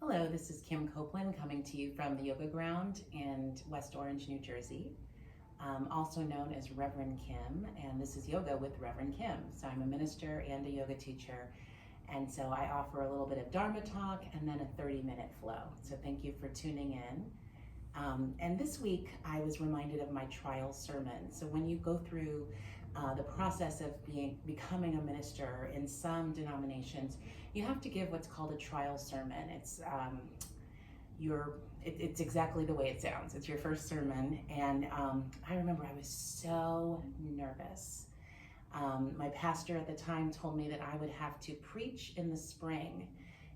Hello, this is Kim Copeland coming to you from the Yoga Ground in West Orange, New Jersey, also known as Reverend Kim, and this is Yoga with Reverend Kim. So I'm a minister and a yoga teacher, and so I offer a little bit of Dharma talk and then a 30-minute flow. So thank you for tuning in. And this week I was reminded of my trial sermon. So when you go through the process of becoming a minister in some denominations, you have to give what's called a trial sermon. It's exactly the way it sounds. It's your first sermon, and I remember I was so nervous. My pastor at the time told me that I would have to preach in the spring,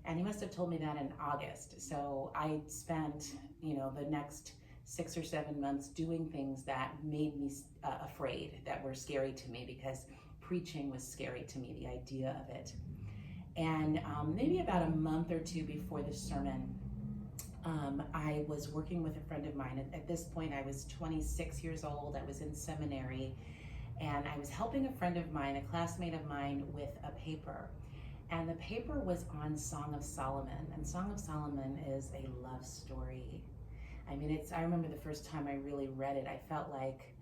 and he must have told me that in August. So I spent, the next 6 or 7 months doing things that made me afraid, that were scary to me, because preaching was scary to me, the idea of it. And maybe about a month or two before the sermon, I was working with a friend of mine. At this point, I was 26 years old. I was in seminary, and I was helping a friend of mine, a classmate of mine, with a paper. And the paper was on Song of Solomon, and Song of Solomon is a love story. I remember the first time I really read it, I felt like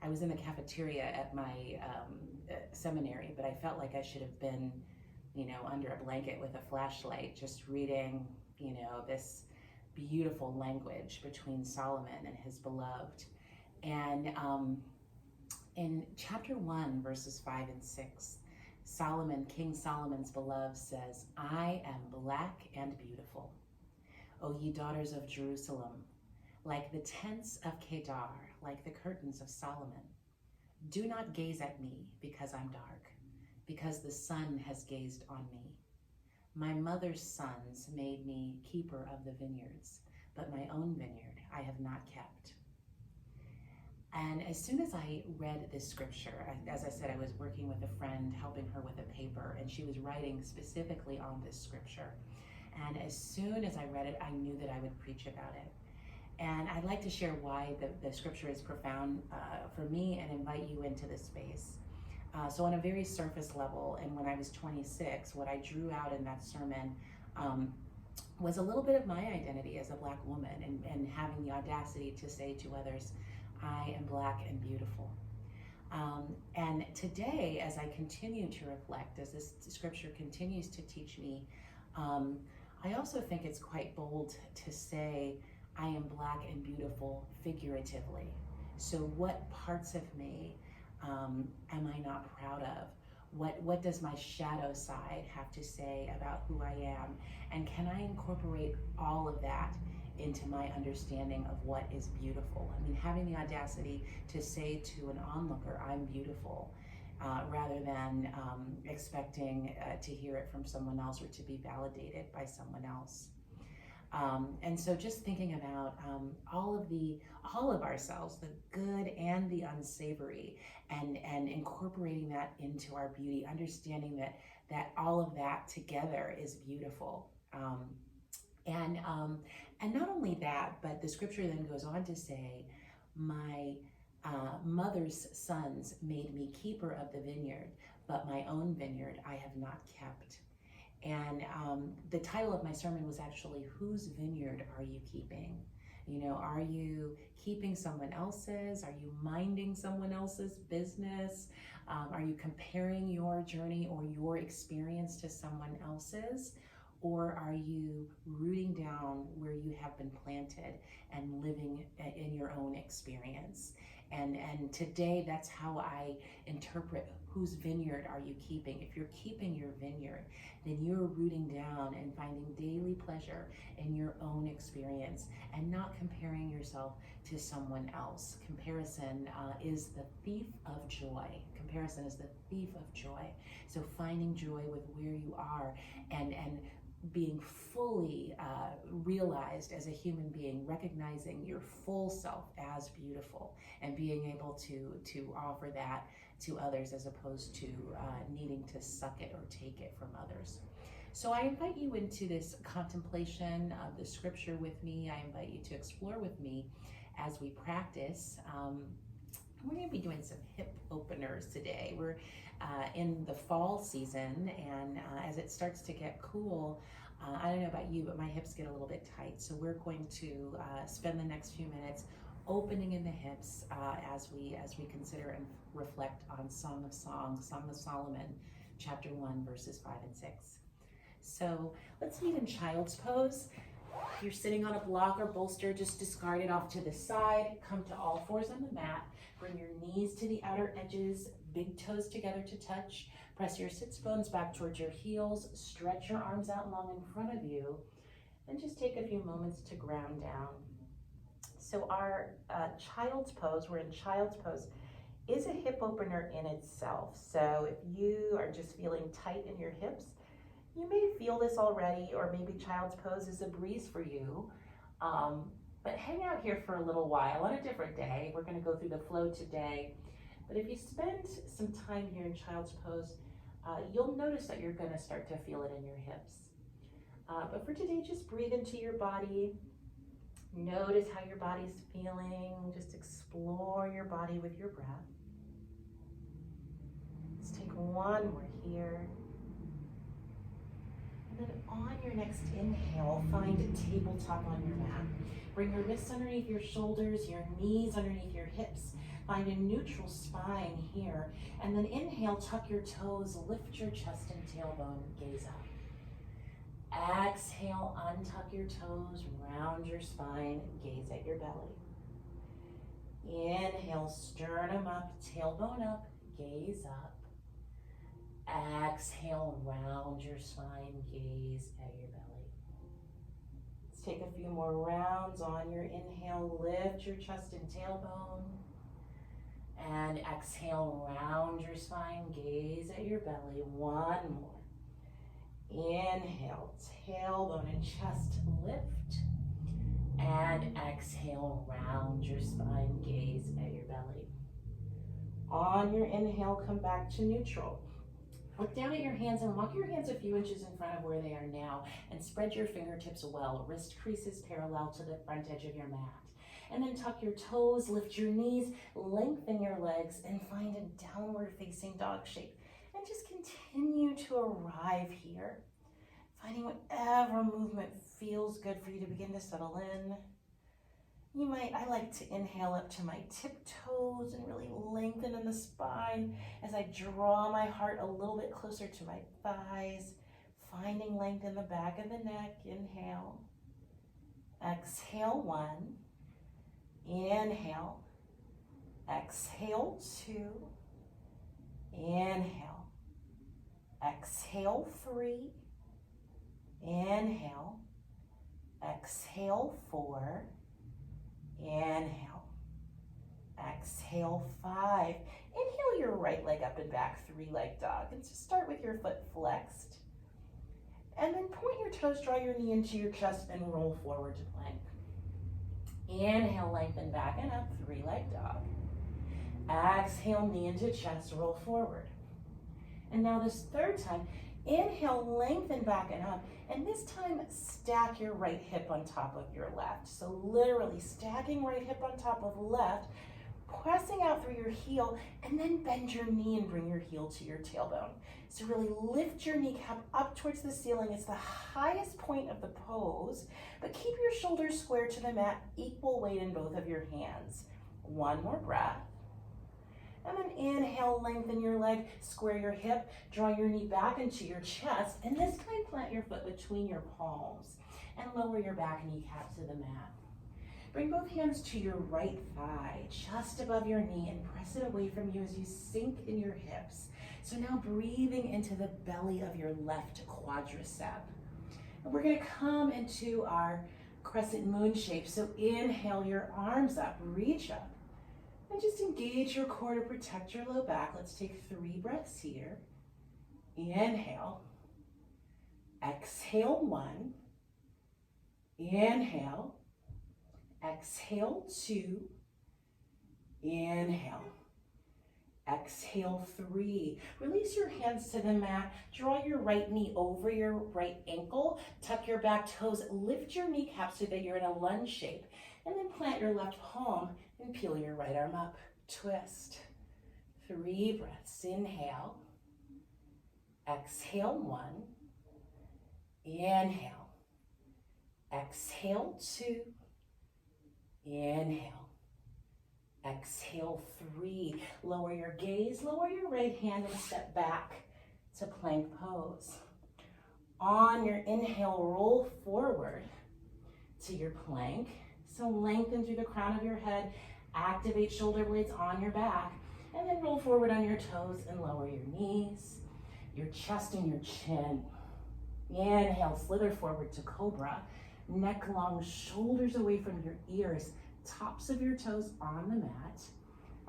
I was in the cafeteria at my seminary, but I felt like I should have been, under a blanket with a flashlight, just reading, this beautiful language between Solomon and his beloved. And in chapter 1, verses 5 and 6, King Solomon's beloved says, "I am black and beautiful, O ye daughters of Jerusalem, like the tents of Kedar, like the curtains of Solomon. Do not gaze at me because I'm dark, because the sun has gazed on me. My mother's sons made me keeper of the vineyards, but my own vineyard I have not kept." And as soon as I read this scripture, as I said, I was working with a friend, helping her with a paper, and she was writing specifically on this scripture. And as soon as I read it, I knew that I would preach about it. And I'd like to share why the scripture is profound for me and invite you into this space. So on a very surface level, and when I was 26, what I drew out in that sermon was a little bit of my identity as a Black woman, and having the audacity to say to others, I am Black and beautiful. And today, as I continue to reflect, as this scripture continues to teach me, I also think it's quite bold to say, I am Black and beautiful figuratively. So what parts of me am I not proud of? What does my shadow side have to say about who I am? And can I incorporate all of that into my understanding of what is beautiful? Having the audacity to say to an onlooker, I'm beautiful, rather than expecting to hear it from someone else or to be validated by someone else. And so just thinking about all of ourselves, the good and the unsavory, and incorporating that into our beauty, understanding that all of that together is beautiful. And not only that, but the scripture then goes on to say, my mother's sons made me keeper of the vineyard, but my own vineyard I have not kept. And the title of my sermon was actually, whose vineyard are you keeping? Are you keeping someone else's? Are you minding someone else's business? Are you comparing your journey or your experience to someone else's? Or are you rooting down where you have been planted and living in your own experience? And today, that's how I interpret whose vineyard are you keeping. If you're keeping your vineyard, then you're rooting down and finding daily pleasure in your own experience and not comparing yourself to someone else. Comparison is the thief of joy. Comparison is the thief of joy. So finding joy with where you are and being fully realized as a human being, recognizing your full self as beautiful, and being able to offer that to others as opposed to needing to suck it or take it from others. So I invite you into this contemplation of the scripture with me. I invite you to explore with me as we practice We're going to be doing some hip openers today. We're in the fall season, and as it starts to get cool, I don't know about you, but my hips get a little bit tight. So we're going to spend the next few minutes opening in the hips as we consider and reflect on Song of Songs, Song of Solomon, chapter 1, verses 5 and 6. So let's meet in child's pose. If you're sitting on a block or bolster, just discard it off to the side. Come to all fours on the mat. Bring your knees to the outer edges, big toes together to touch. Press your sits bones back towards your heels. Stretch your arms out long in front of you. And just take a few moments to ground down. So our child's pose, we're in child's pose, is a hip opener in itself. So if you are just feeling tight in your hips, you may feel this already, or maybe child's pose is a breeze for you. But hang out here for a little while on a different day. We're going to go through the flow today. But if you spend some time here in child's pose, you'll notice that you're going to start to feel it in your hips. But for today, just breathe into your body. Notice how your body's feeling. Just explore your body with your breath. Let's take one more here. And then on your next inhale, find a tabletop on your mat. Bring your wrists underneath your shoulders, your knees underneath your hips. Find a neutral spine here. And then inhale, tuck your toes, lift your chest and tailbone, gaze up. Exhale, untuck your toes, round your spine, gaze at your belly. Inhale, sternum up, tailbone up, gaze up. Exhale, round your spine, gaze at your belly. Let's take a few more rounds on your inhale. Lift your chest and tailbone. And exhale, round your spine, gaze at your belly. One more. Inhale, tailbone and chest lift. And exhale, round your spine, gaze at your belly. On your inhale, come back to neutral. Look down at your hands and walk your hands a few inches in front of where they are now and spread your fingertips well. Wrist creases parallel to the front edge of your mat. And then tuck your toes, lift your knees, lengthen your legs, and find a downward facing dog shape. And just continue to arrive here, finding whatever movement feels good for you to begin to settle in. I like to inhale up to my tiptoes and really lengthen in the spine as I draw my heart a little bit closer to my thighs, finding length in the back of the neck. Inhale. Exhale, 1. Inhale. Exhale, 2. Inhale. Exhale, 3. Inhale. Exhale, 4. Inhale. Exhale, 5. Inhale your right leg up and back, 3-leg dog. And just start with your foot flexed. And then point your toes, draw your knee into your chest, and roll forward to plank. Inhale, lengthen back and up, 3-leg dog. Exhale, knee into chest, roll forward. And now this third time, inhale, lengthen back and up, and this time stack your right hip on top of your left. So literally stacking right hip on top of left, pressing out through your heel, and then bend your knee and bring your heel to your tailbone. So really lift your kneecap up towards the ceiling. It's the highest point of the pose, but keep your shoulders square to the mat, equal weight in both of your hands. One more breath. And then inhale, lengthen your leg, square your hip, draw your knee back into your chest, and this time plant your foot between your palms and lower your back kneecap to the mat. Bring both hands to your right thigh, just above your knee, and press it away from you as you sink in your hips. So now breathing into the belly of your left quadricep. And we're gonna come into our crescent moon shape. So inhale your arms up, reach up. And just engage your core to protect your low back. Let's take 3 breaths here. Inhale. Exhale, 1. Inhale. Exhale, 2. Inhale. Exhale, 3. Release your hands to the mat. Draw your right knee over your right ankle. Tuck your back toes. Lift your kneecaps so that you're in a lunge shape. And then plant your left palm and peel your right arm up twist. 3 breaths. Inhale. Exhale 1. Inhale. Exhale 2. Inhale. Exhale 3. Lower your gaze, lower your right hand and step back to plank pose. On your inhale, roll forward to your plank. So lengthen through the crown of your head, activate shoulder blades on your back, and then roll forward on your toes and lower your knees, your chest and your chin. Inhale, slither forward to cobra, neck long, shoulders away from your ears, tops of your toes on the mat.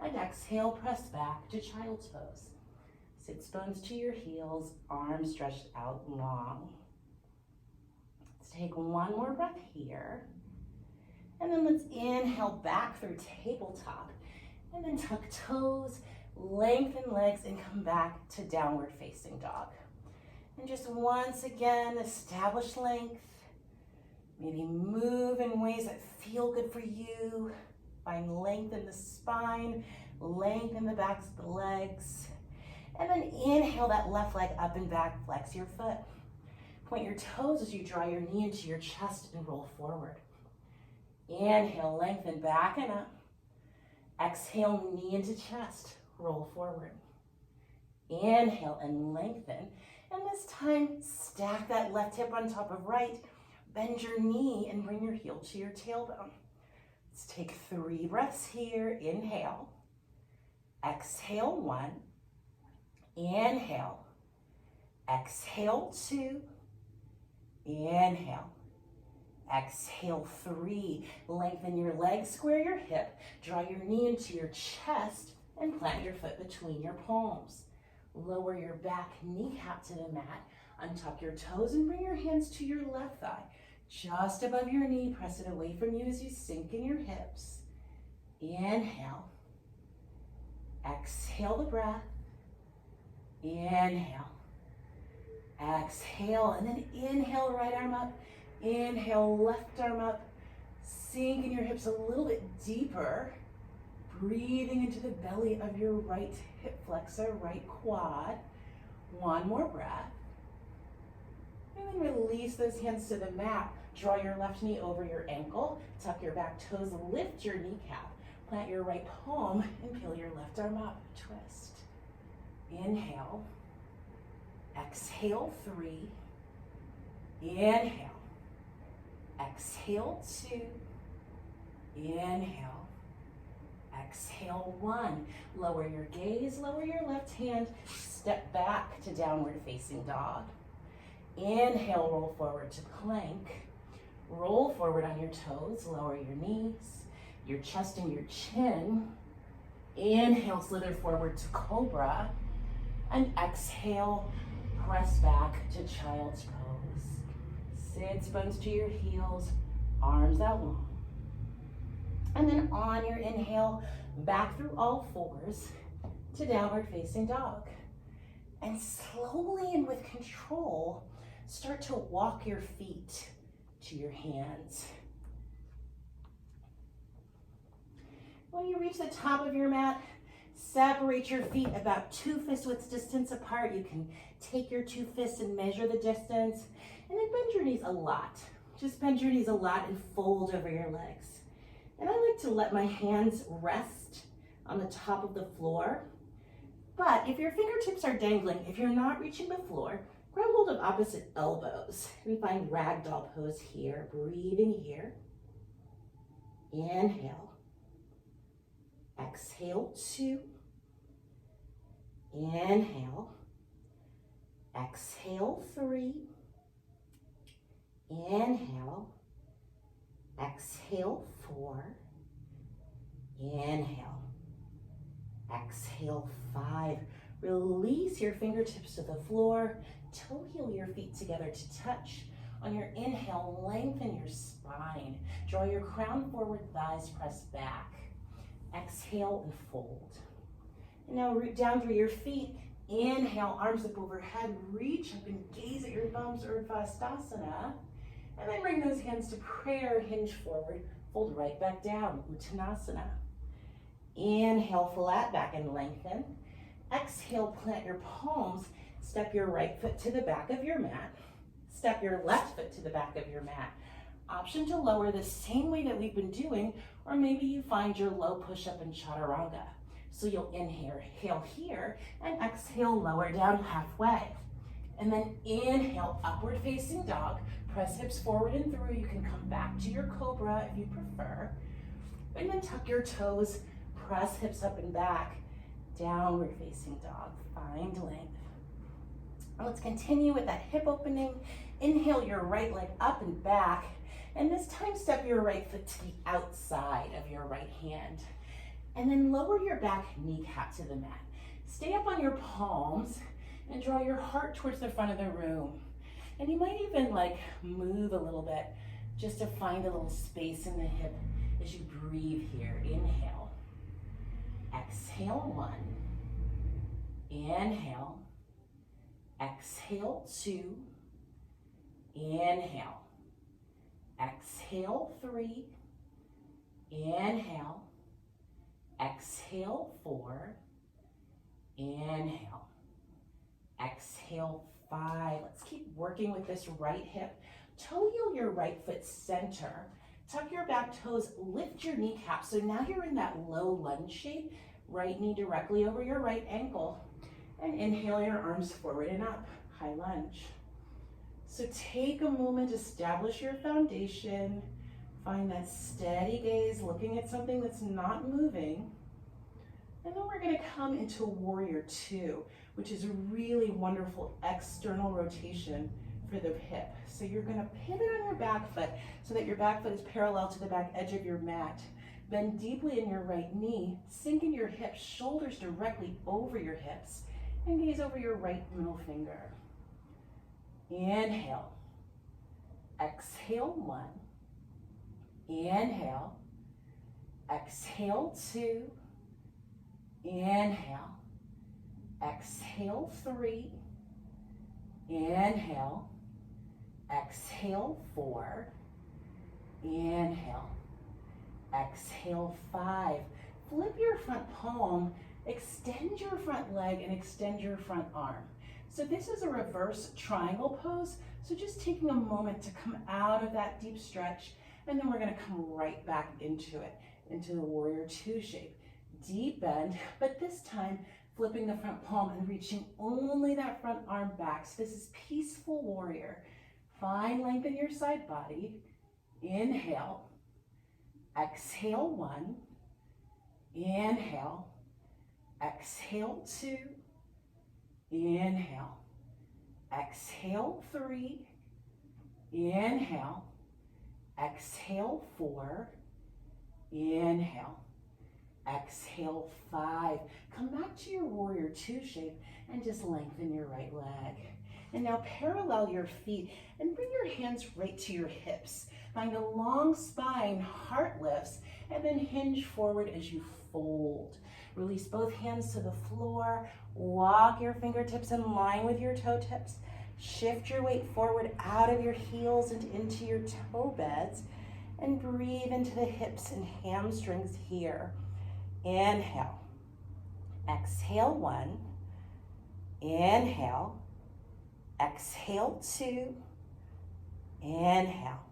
And exhale, press back to child's pose. Sits bones to your heels, arms stretched out long. Let's take one more breath here. And then let's inhale back through tabletop. And then tuck toes, lengthen legs, and come back to downward facing dog. And just once again, establish length. Maybe move in ways that feel good for you. Find length in the spine, length in the backs of the legs. And then inhale that left leg up and back, flex your foot. Point your toes as you draw your knee into your chest and roll forward. Inhale, lengthen back and up. Exhale, knee into chest, roll forward. Inhale and lengthen. And this time, stack that left hip on top of right. Bend your knee and bring your heel to your tailbone. Let's take 3 breaths here. Inhale. Exhale 1. Inhale. Exhale 2. Inhale. Exhale 3. Lengthen your legs, square your hip, draw your knee into your chest, and plant your foot between your palms. Lower your back kneecap to the mat, untuck your toes and bring your hands to your left thigh. Just above your knee, press it away from you as you sink in your hips. Inhale. Exhale the breath. Inhale. Exhale, and then inhale, right arm up. Inhale, left arm up. Sink in your hips a little bit deeper. Breathing into the belly of your right hip flexor, right quad. One more breath. And then release those hands to the mat. Draw your left knee over your ankle. Tuck your back toes, lift your kneecap. Plant your right palm and peel your left arm up. Twist. Inhale. Exhale 3. Inhale. Exhale 2. Inhale. Exhale 1. Lower your gaze, lower your left hand. Step back to downward facing dog. Inhale, roll forward to plank. Roll forward on your toes, lower your knees, your chest and your chin. Inhale, slither forward to cobra. And exhale, press back to child's pose. Sits bones to your heels, arms out long. And then on your inhale, back through all fours to downward facing dog. And slowly and with control, start to walk your feet to your hands. When you reach the top of your mat, separate your feet about 2 fist widths distance apart. You can take your 2 fists and measure the distance. And then bend your knees a lot. Just bend your knees a lot and fold over your legs. And I like to let my hands rest on the top of the floor. But if your fingertips are dangling, if you're not reaching the floor, grab hold of opposite elbows and find ragdoll pose here. Breathing here. Inhale. Exhale 2. Inhale. Exhale 3. Inhale. Exhale 4. Inhale. Exhale 5. Release your fingertips to the floor. Toe heel your feet together to touch. On your inhale, lengthen your spine. Draw your crown forward, thighs press back. Exhale and fold. And now root down through your feet. Inhale, arms up overhead. Reach up and gaze at your bums, Urdhva. And then bring those hands to prayer, hinge forward, fold right back down, Uttanasana. Inhale, flat back and lengthen. Exhale, plant your palms. Step your right foot to the back of your mat. Step your left foot to the back of your mat. Option to lower the same way that we've been doing, or maybe you find your low push-up in chaturanga. So you'll inhale here and exhale, lower down halfway. And then inhale, upward facing dog. Press hips forward and through. You can come back to your cobra if you prefer. And then tuck your toes, press hips up and back. Downward facing dog, find length. Let's continue with that hip opening. Inhale your right leg up and back. And this time step your right foot to the outside of your right hand. And then lower your back kneecap to the mat. Stay up on your palms and draw your heart towards the front of the room. And you might even move a little bit just to find a little space in the hip as you breathe here. Inhale. Exhale, 1. Inhale. Exhale, 2. Inhale. Exhale, 3. Inhale. Exhale, 4. Inhale. Exhale, 5. Let's keep working with this right hip. Toe heel your right foot center. Tuck your back toes, lift your kneecap. So now you're in that low lunge shape. Right knee directly over your right ankle. And inhale your arms forward and up, high lunge. So take a moment to establish your foundation. Find that steady gaze, looking at something that's not moving. And then we're gonna come into warrior 2, which is a really wonderful external rotation for the hip. So you're gonna pivot on your back foot so that your back foot is parallel to the back edge of your mat. Bend deeply in your right knee, sink in your hips, shoulders directly over your hips, and gaze over your right middle finger. Inhale. Exhale, 1. Inhale. Exhale, 2. Inhale. Exhale, 3. Inhale. Exhale, 4. Inhale. Exhale, 5. Flip your front palm, extend your front leg, and extend your front arm. So this is a reverse triangle pose. So just taking a moment to come out of that deep stretch, and then we're gonna come right back into it, into the warrior 2 shape. Deep bend, but this time flipping the front palm and reaching only that front arm back. So this is peaceful warrior. Find length in your side body. Inhale. Exhale, 1. Inhale. Exhale, 2. Inhale. Exhale, 3. Inhale. Exhale, 4. Inhale. Exhale, 5. Come back to your warrior 2 shape and just lengthen your right leg. And now parallel your feet and bring your hands right to your hips. Find a long spine, heart lifts, and then hinge forward as you fold. Release both hands to the floor. Walk your fingertips in line with your toe tips. Shift your weight forward out of your heels and into your toe beds. And breathe into the hips and hamstrings here. Inhale. Exhale, 1. Inhale. Exhale, 2. Inhale.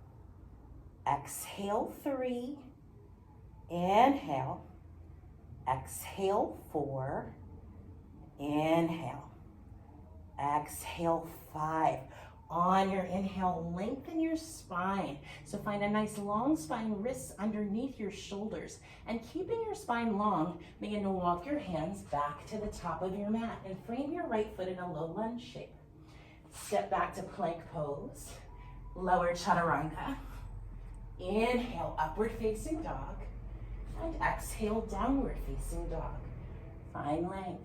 Exhale, 3. Inhale. Exhale, 4. Inhale. Exhale, 5. On your inhale, lengthen your spine. So find a nice long spine, wrists underneath your shoulders. And keeping your spine long, begin to walk your hands back to the top of your mat and frame your right foot in a low lunge shape. Step back to plank pose. Lower chaturanga. Inhale, upward facing dog. And exhale, downward facing dog. Find length.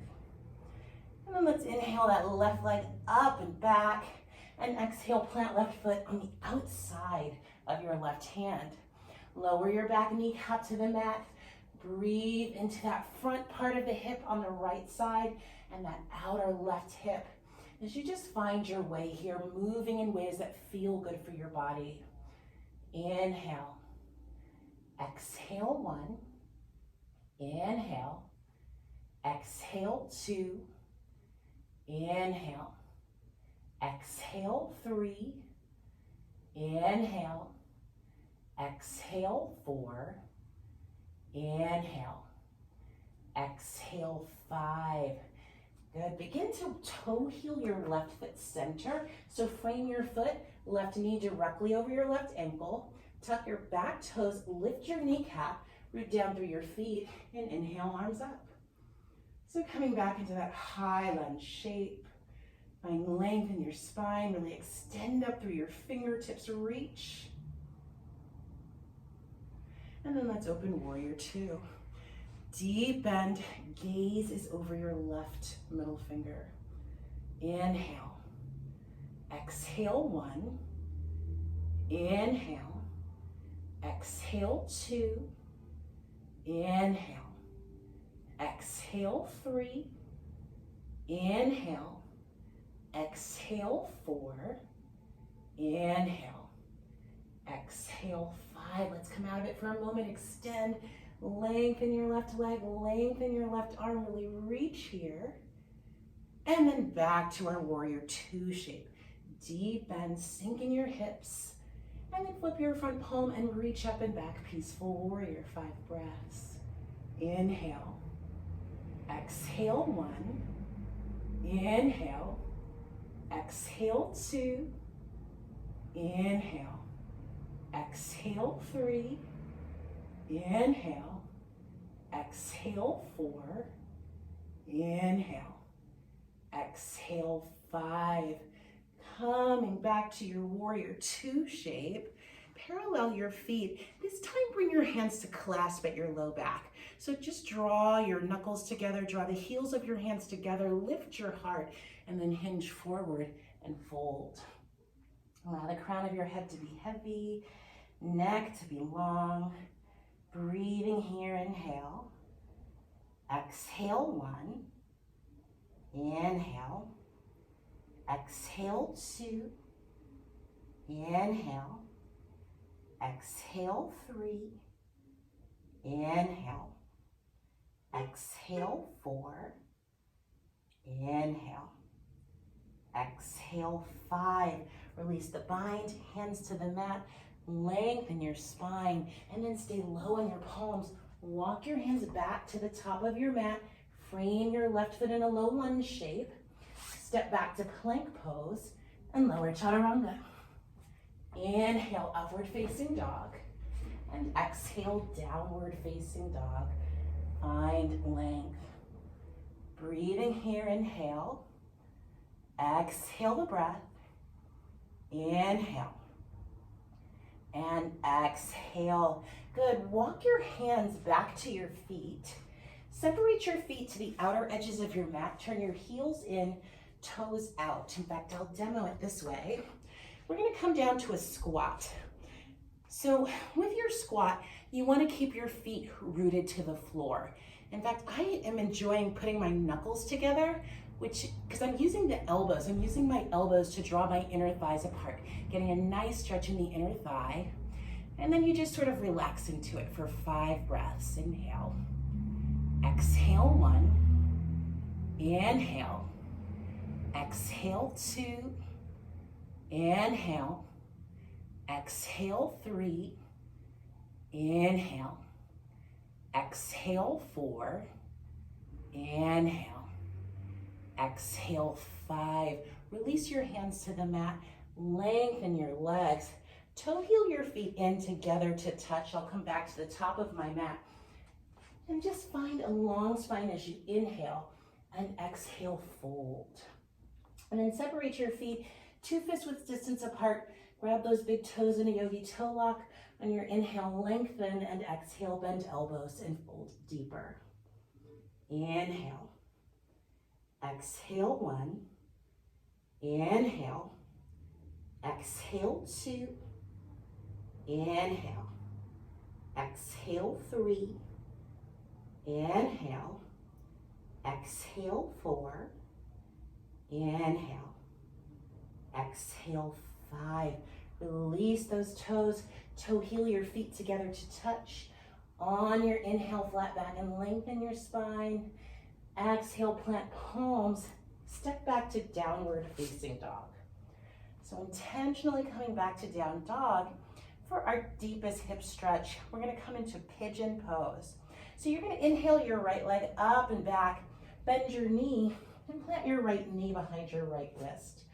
And then let's inhale that left leg up and back. And exhale, plant left foot on the outside of your left hand. Lower your back kneecap to the mat. Breathe into that front part of the hip on the right side and that outer left hip as you just find your way here, moving in ways that feel good for your body. Inhale. Exhale, 1. Inhale. Exhale, 2. Inhale. Exhale, 3. Inhale. Exhale, 4. Inhale. Exhale, 5. Good. Begin to toe heel your left foot center. So frame your foot, left knee directly over your left ankle. Tuck your back toes, lift your kneecap, root down through your feet, and inhale, arms up. So coming back into that high lunge shape. Find length in your spine, really extend up through your fingertips, reach. And then let's open warrior 2. Deep bend, gaze is over your left middle finger. Inhale. Exhale, 1. Inhale. Exhale, 2. Inhale. Exhale, 3. Inhale. Exhale, 4. Inhale. Exhale, 5. Let's come out of it for a moment. Extend. Lengthen your left leg, lengthen your left arm, really reach here. And then back to our warrior 2 shape. Deep bend, sink in your hips. And then flip your front palm and reach up and back, peaceful warrior, 5 breaths. Inhale. Exhale, 1. Inhale. Exhale, 2. Inhale. Exhale, 3. Inhale. Exhale, 4. Inhale. Exhale, 5. Coming back to your warrior 2 shape. Parallel your feet. This time bring your hands to clasp at your low back. So just draw your knuckles together, draw the heels of your hands together, lift your heart, and then hinge forward and fold. Allow the crown of your head to be heavy, neck to be long. Breathing here, inhale. Exhale, 1. Inhale. Exhale, 2. Inhale. Exhale, 3. Inhale. Exhale, 4. Inhale. Exhale, 5. Release the bind, hands to the mat. Lengthen your spine, and then stay low on your palms. Walk your hands back to the top of your mat. Frame your left foot in a low lunge shape. Step back to plank pose and lower chaturanga. Inhale, upward facing dog. And exhale, downward facing dog. Find length. Breathing here, inhale. Exhale the breath. Inhale. And exhale. Good. Walk your hands back to your feet. Separate your feet to the outer edges of your mat. Turn your heels in, toes out. In fact, I'll demo it this way. We're going to come down to a squat. So with your squat, you want to keep your feet rooted to the floor. In fact, I am enjoying putting my knuckles together, because I'm using the elbows. I'm using my elbows to draw my inner thighs apart, getting a nice stretch in the inner thigh. And then you just sort of relax into it for 5 breaths. Inhale. Exhale, 1. Inhale. Exhale, 2. Inhale. Exhale, 3. Inhale. Exhale, 4. Inhale. Exhale, 5. Release your hands to the mat. Lengthen your legs. Toe heel your feet in together to touch. I'll come back to the top of my mat. And just find a long spine as you inhale and exhale, fold. And then separate your feet, 2 fists width distance apart. Grab those big toes in a yogi toe lock. On your inhale, lengthen, and exhale, bend elbows and fold deeper. Inhale. Exhale, 1. Inhale. Exhale, 2. Inhale. Exhale, 3. Inhale. Exhale, 4. Inhale. Exhale, 5. Release those toes. Toe heel your feet together to touch. On your inhale, flat back and lengthen your spine. Exhale, plant palms. Step back to downward facing dog. So intentionally coming back to down dog. For our deepest hip stretch, we're gonna come into pigeon pose. So you're gonna inhale your right leg up and back, bend your knee, and plant your right knee behind your right wrist.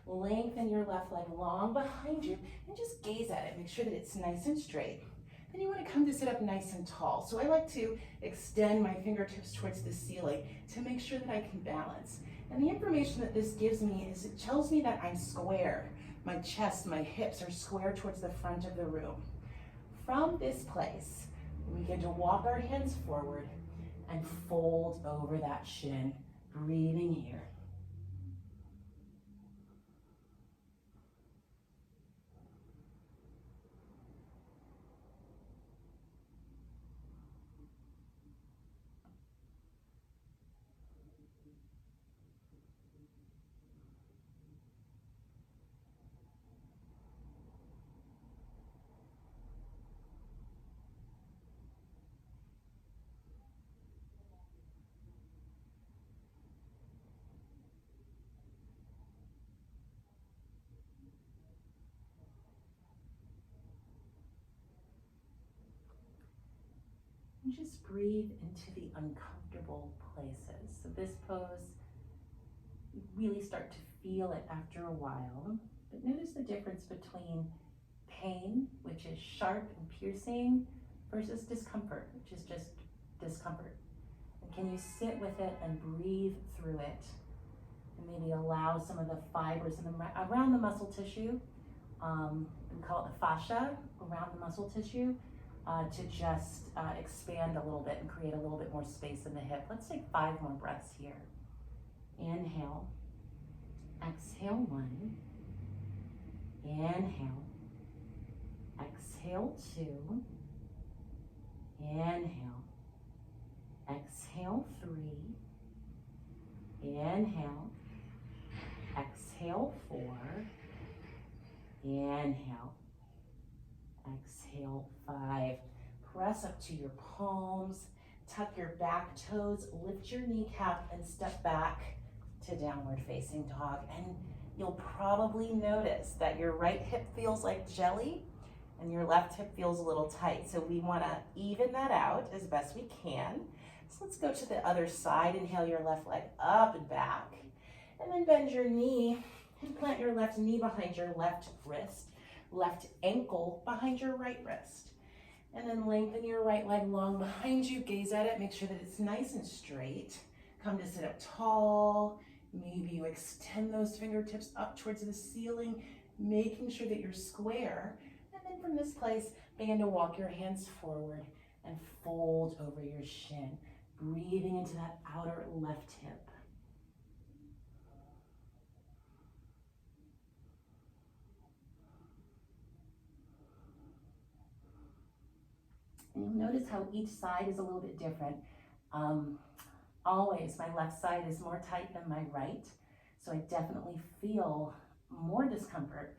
Lengthen your left leg long behind you, and just gaze at it. Make sure that it's nice and straight. Then you wanna come to sit up nice and tall. So I like to extend my fingertips towards the ceiling to make sure that I can balance. And the information that this gives me is it tells me that I'm square. My chest, my hips are square towards the front of the room. From this place, we begin to walk our hands forward and fold over that shin, breathing here. And just breathe into the uncomfortable places. So this pose, you really start to feel it after a while, but notice the difference between pain, which is sharp and piercing, versus discomfort, which is just discomfort. And can you sit with it and breathe through it? And maybe allow some of the fibers around the muscle tissue, we call it the fascia, around the muscle tissue, to just expand a little bit and create a little bit more space in the hip. Let's take 5 more breaths here. Inhale, exhale 1, inhale, exhale 2, inhale, exhale 3, inhale, exhale 4, inhale, exhale 5. Press up to your palms, tuck your back toes, lift your kneecap, and step back to downward facing dog. And you'll probably notice that your right hip feels like jelly and your left hip feels a little tight. So we wanna even that out as best we can. So let's go to the other side. Inhale your left leg up and back, and then bend your knee and plant your left knee behind your left wrist, left ankle behind your right wrist. And then lengthen your right leg long behind you, gaze at it, make sure that it's nice and straight. Come to sit up tall. Maybe you extend those fingertips up towards the ceiling, making sure that you're square. And then from this place, begin to walk your hands forward and fold over your shin, breathing into that outer left hip. And you'll notice how each side is a little bit different. Always, my left side is more tight than my right. So I definitely feel more discomfort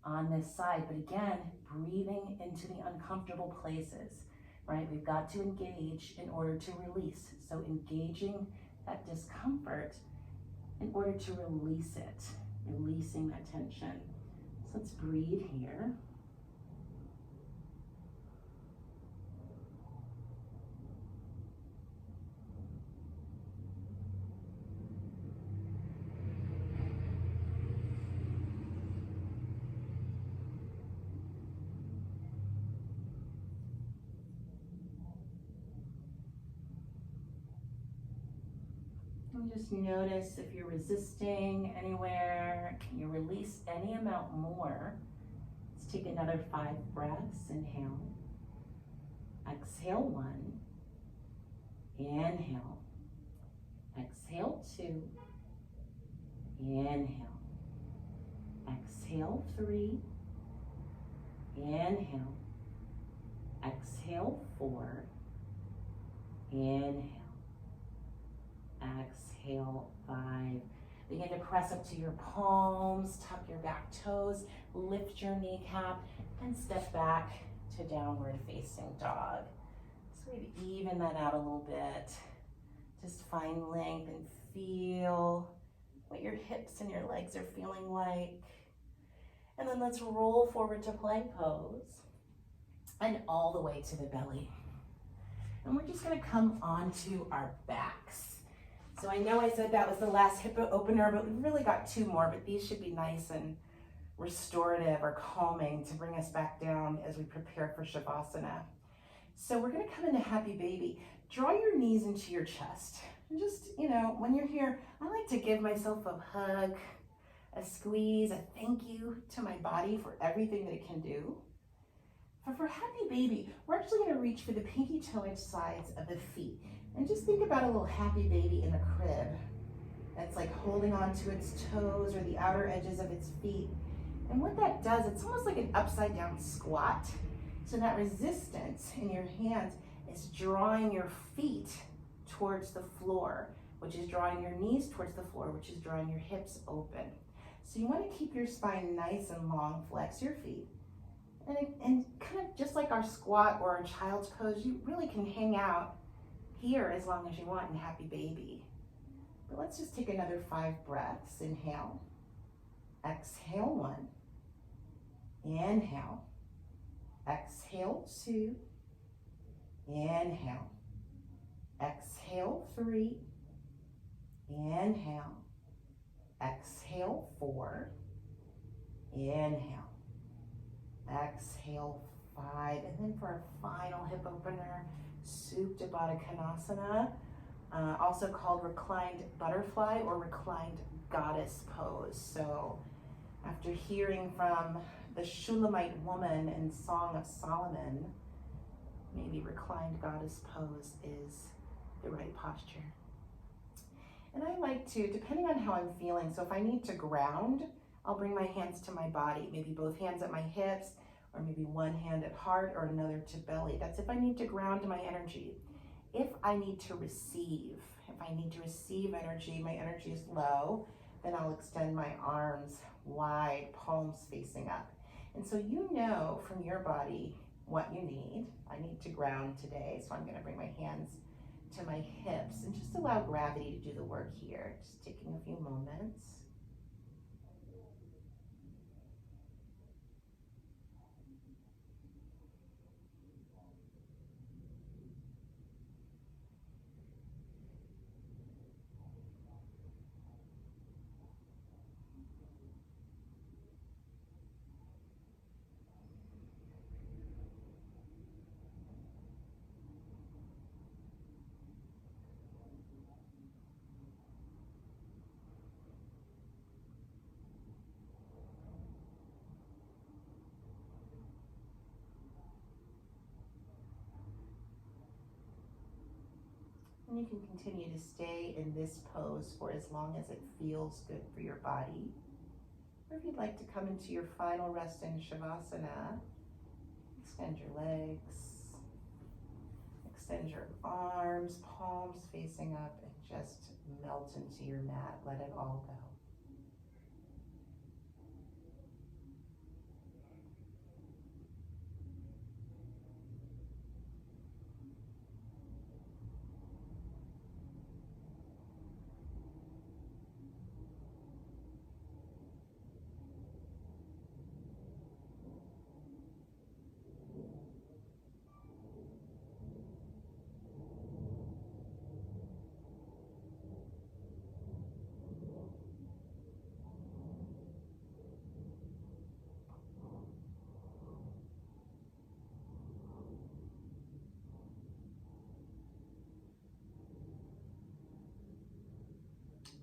on this side. But again, breathing into the uncomfortable places, right? We've got to engage in order to release. So engaging that discomfort in order to release it, releasing that tension. So let's breathe here. And just notice if you're resisting anywhere. Can you release any amount more? Let's take another 5 breaths. Inhale. Exhale 1. Inhale. Exhale 2. Inhale. Exhale 3. Inhale. Exhale 4. Inhale. Exhale 5. Begin to press up to your palms, tuck your back toes, lift your kneecap, and step back to downward facing dog. So we'd even that out a little bit. Just find length and feel what your hips and your legs are feeling like. And then let's roll forward to plank pose and all the way to the belly. And we're just gonna come onto our backs. So I know I said that was the last hip opener, but we've really got two more, but these should be nice and restorative or calming to bring us back down as we prepare for Shavasana. So we're gonna come into Happy Baby. Draw your knees into your chest. And just, when you're here, I like to give myself a hug, a squeeze, a thank you to my body for everything that it can do. But for Happy Baby, we're actually gonna reach for the pinky toe edge sides of the feet. And just think about a little happy baby in a crib that's like holding on to its toes or the outer edges of its feet. And what that does, it's almost like an upside down squat. So that resistance in your hands is drawing your feet towards the floor, which is drawing your knees towards the floor, which is drawing your hips open. So you want to keep your spine nice and long, flex your feet. And kind of just like our squat or our child's pose, you really can hang out here as long as you want in Happy Baby. But let's just take another 5 breaths. Inhale, exhale 1, inhale, exhale 2, inhale, exhale 3, inhale, exhale 4, inhale, exhale 5, and then for our final hip opener, Supta Baddha Konasana, also called reclined butterfly or reclined goddess pose. So after hearing from the Shulamite woman in Song of Solomon, maybe reclined goddess pose is the right posture. And I like to, depending on how I'm feeling, so if I need to ground, I'll bring my hands to my body, maybe both hands at my hips, or maybe one hand at heart or another to belly. That's if I need to ground my energy. If I need to receive, energy, my energy is low, then I'll extend my arms wide, palms facing up. And so you know from your body what you need. I need to ground today, so I'm gonna bring my hands to my hips and just allow gravity to do the work here. Just taking a few moments. And you can continue to stay in this pose for as long as it feels good for your body. Or if you'd like to come into your final rest in Shavasana, extend your legs, extend your arms, palms facing up, and just melt into your mat. Let it all go.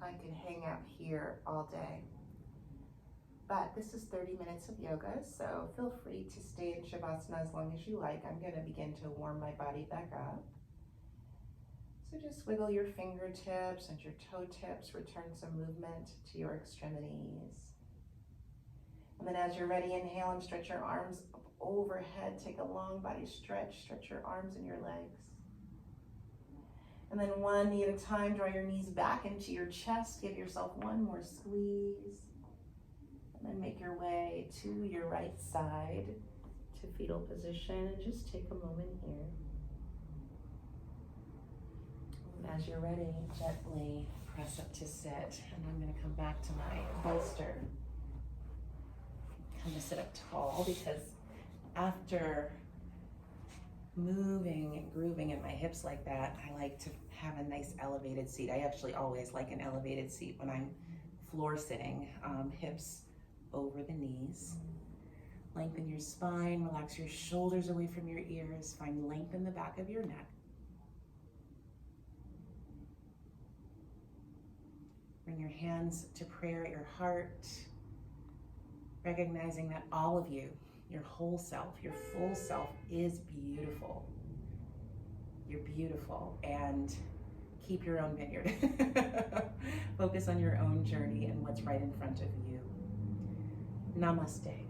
I could hang out here all day, but this is 30 minutes of yoga, so feel free to stay in Shavasana as long as you like. I'm going to begin to warm my body back up. So just wiggle your fingertips and your toe tips, return some movement to your extremities. And then as you're ready, inhale and stretch your arms up overhead. Take a long body stretch, stretch your arms and your legs. And then one knee at a time, draw your knees back into your chest. Give yourself one more squeeze. And then make your way to your right side to fetal position. And just take a moment here. And as you're ready, gently press up to sit. And I'm going to come back to my bolster. Come to sit up tall, because after moving and grooving in my hips like that, I like to have a nice elevated seat. I actually always like an elevated seat when I'm floor sitting, hips over the knees. Lengthen your spine, relax your shoulders away from your ears, find length in the back of your neck. Bring your hands to prayer at your heart, recognizing that all of you, your whole self, your full self is beautiful. You're beautiful, and keep your own vineyard. Focus on your own journey and what's right in front of you. Namaste.